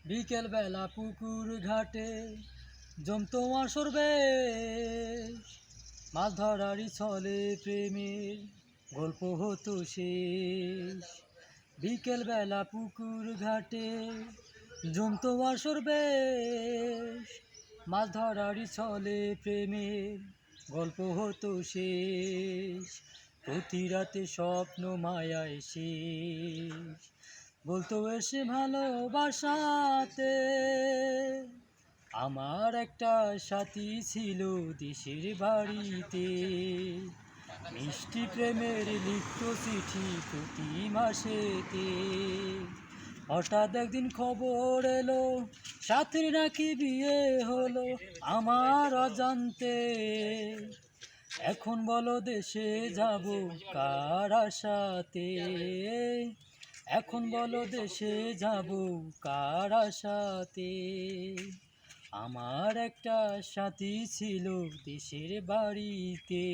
বিকেল বেলা পুকুর ঘাটে জমতো আসর বেশ, মাছ ধরারই ছলে প্রেমের গল্প হতো শেষ। বিকেল বেলা পুকুর ঘাটে জমতো আসর বেশ, মাছ ধরারই ছলে প্রেমের গল্প হতো শেষ। প্রতি রাতে স্বপ্ন মায়ায় শেষ, বলতো এসে ভালোবাসাতে। আমার একটা সাথী ছিল দেশের বাড়িতে, মিষ্টি প্রেমের লিখত চিঠি প্রতি মাসেতে। হঠাৎ একদিন খবর এলো সাথীর নাকি বিয়ে হলো আমার অজান্তে। এখন বলো দেশে যাব কার আশাতে, এখন বলো দেশে যাব কার আশাতে। আমার একটা সাথী ছিল দেশের বাড়িতে।